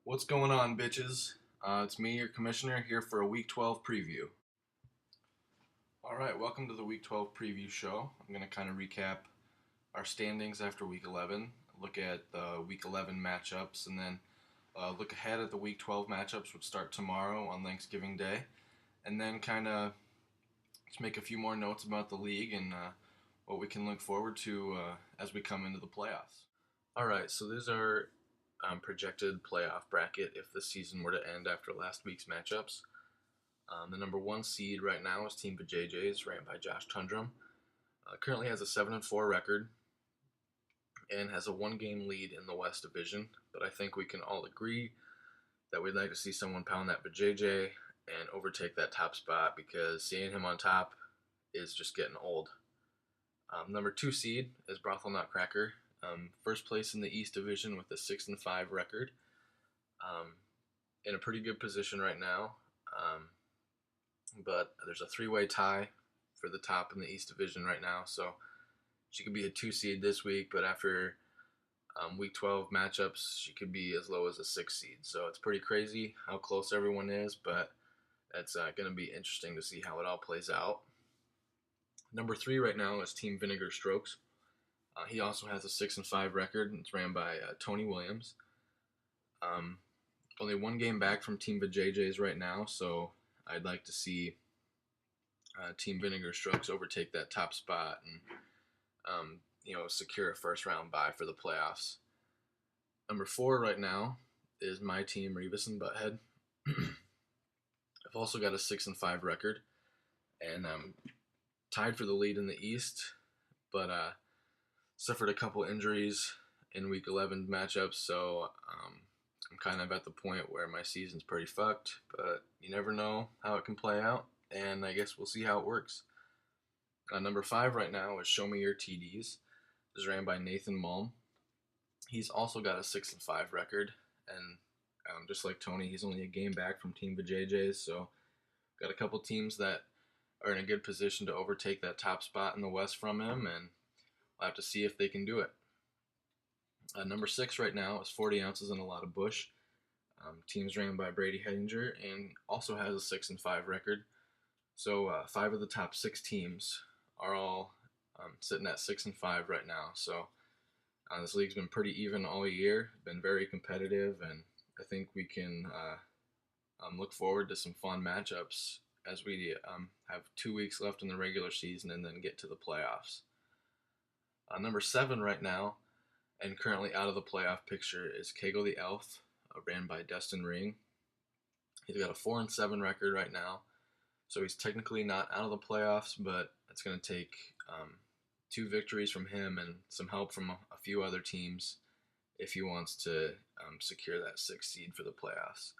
What's going on, bitches? It's me, your commissioner, here for a Week 12 preview. All right, welcome to the Week 12 preview show. I'm going to kind of recap our standings after Week 11, look at the Week 11 matchups, and then look ahead at the Week 12 matchups, which start tomorrow on Thanksgiving Day, and then kind of just make a few more notes about the league and what we can look forward to as we come into the playoffs. All right, so these are projected playoff bracket if the season were to end after last week's matchups. The number one seed right now is Team Vajayjays, ran by Josh Tundrum. Currently has a 7-4 record and has a one-game lead in the West Division. But I think we can all agree that we'd like to see someone pound that Vajayjay and overtake that top spot because seeing him on top is just getting old. Number two seed is Brothel Nutcracker. First place in the East Division with a 6-5 record. In a pretty good position right now. But there's a three-way tie for the top in the East Division right now. So she could be a 2 seed this week, but after Week 12 matchups, she could be as low as a 6 seed. So it's pretty crazy how close everyone is, but it's going to be interesting to see how it all plays out. Number 3 right now is Team Vinegar Strokes. He also has a 6-5 record, and it's ran by Tony Williams. Only one game back from Team Vajayjays right now, so I'd like to see Team Vinegar Strokes overtake that top spot and secure a first-round bye for the playoffs. Number 4 right now is my team, Revis and Butthead. I've also got a 6-5 record, and I'm tied for the lead in the East, but suffered a couple injuries in Week 11 matchups, so I'm kind of at the point where my season's pretty fucked, but you never know how it can play out, and I guess we'll see how it works. Number 5 right now is Show Me Your TDs. This is ran by Nathan Malm. He's also got a 6-5 record, and just like Tony, he's only a game back from Team Vajayjays, so got a couple teams that are in a good position to overtake that top spot in the West from him, and we'll have to see if they can do it. Number 6 right now is 40 Ounces and a Lot of Bush. Team's ran by Brady Hedinger and also has a 6-5 record. So 5 of the top 6 teams are all sitting at 6-5 right now. So this league's been pretty even all year, been very competitive, and I think we can look forward to some fun matchups as we have 2 weeks left in the regular season and then get to the playoffs. Number 7 right now, and currently out of the playoff picture, is Kegel the Elf, ran by Destin Ring. He's got a 4-7 record right now, so he's technically not out of the playoffs, but it's going to take 2 victories from him and some help from a few other teams if he wants to secure that 6th seed for the playoffs.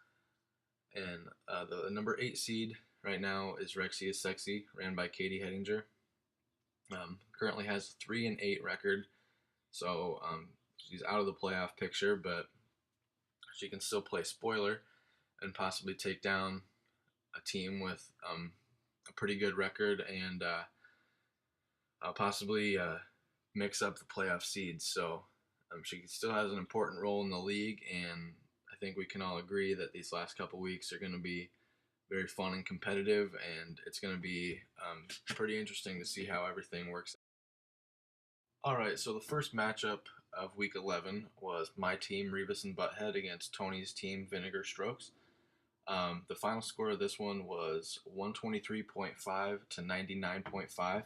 And the number 8 seed right now is Rexy is Sexy, ran by Katie Hedinger. Currently has a 3-8 record, so she's out of the playoff picture, but she can still play spoiler and possibly take down a team with a pretty good record and possibly mix up the playoff seeds. So she still has an important role in the league, and I think we can all agree that these last couple weeks are going to be very fun and competitive, and it's going to be pretty interesting to see how everything works. All right, so the first matchup of Week 11 was my team, Revis and Butthead, against Tony's team, Vinegar Strokes. The final score of this one was 123.5 to 99.5,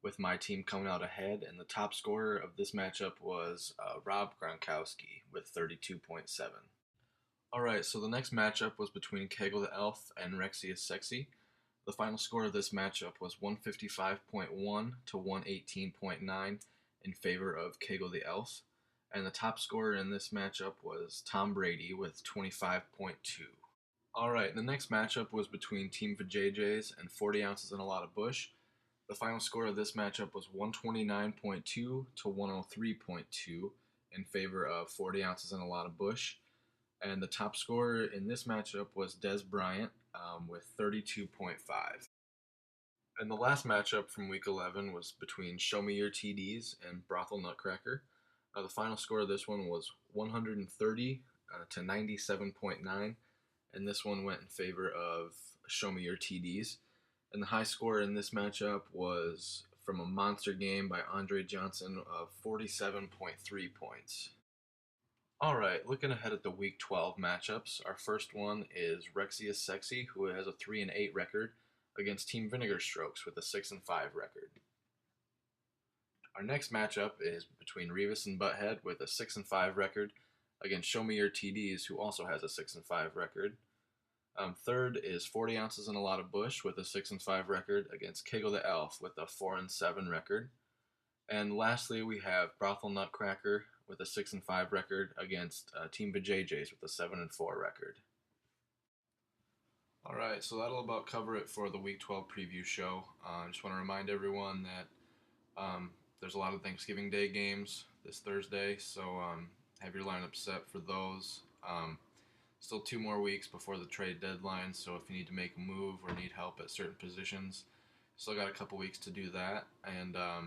with my team coming out ahead, and the top scorer of this matchup was Rob Gronkowski with 32.7. All right, so the next matchup was between Kegel the Elf and Rexy is Sexy. The final score of this matchup was 155.1 to 118.9 in favor of Kegel the Elf, and the top scorer in this matchup was Tom Brady with 25.2. All right, the next matchup was between Team Vajayjays and 40 Ounces and a Lot of Bush. The final score of this matchup was 129.2 to 103.2 in favor of 40 Ounces and a Lot of Bush. And the top scorer in this matchup was Des Bryant with 32.5. And the last matchup from Week 11 was between Show Me Your TDs and Brothel Nutcracker. The final score of this one was 130 to 97.9, and this one went in favor of Show Me Your TDs. And the high score in this matchup was from a monster game by Andre Johnson of 47.3 points. All right, looking ahead at the Week 12 matchups, our first one is Rexius Sexy, who has a 3-8 record, against Team Vinegar Strokes with a 6-5 record. Our next matchup is between Revis and Butthead with a 6-5 record against Show Me Your TDs, who also has a 6-5 record. Third is 40 Ounces and a Lot of Bush with a 6-5 record against Kegel the Elf with a 4-7 record. And lastly, we have Brothel Nutcracker with a 6-5 record against Team Vajayjays with a 7-4 record. All right, so that'll about cover it for the Week 12 preview show. I just want to remind everyone that there's a lot of Thanksgiving Day games this Thursday, so have your lineup set for those. Still 2 more weeks before the trade deadline, so if you need to make a move or need help at certain positions, still got a couple weeks to do that. And I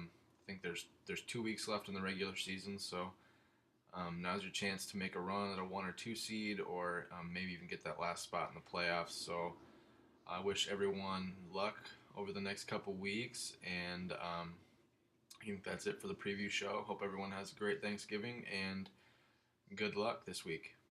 think there's 2 weeks left in the regular season, so now's your chance to make a run at a 1 or 2 seed, or maybe even get that last spot in the playoffs. So I wish everyone luck over the next couple weeks, and I think that's it for the preview show. Hope everyone has a great Thanksgiving, and good luck this week.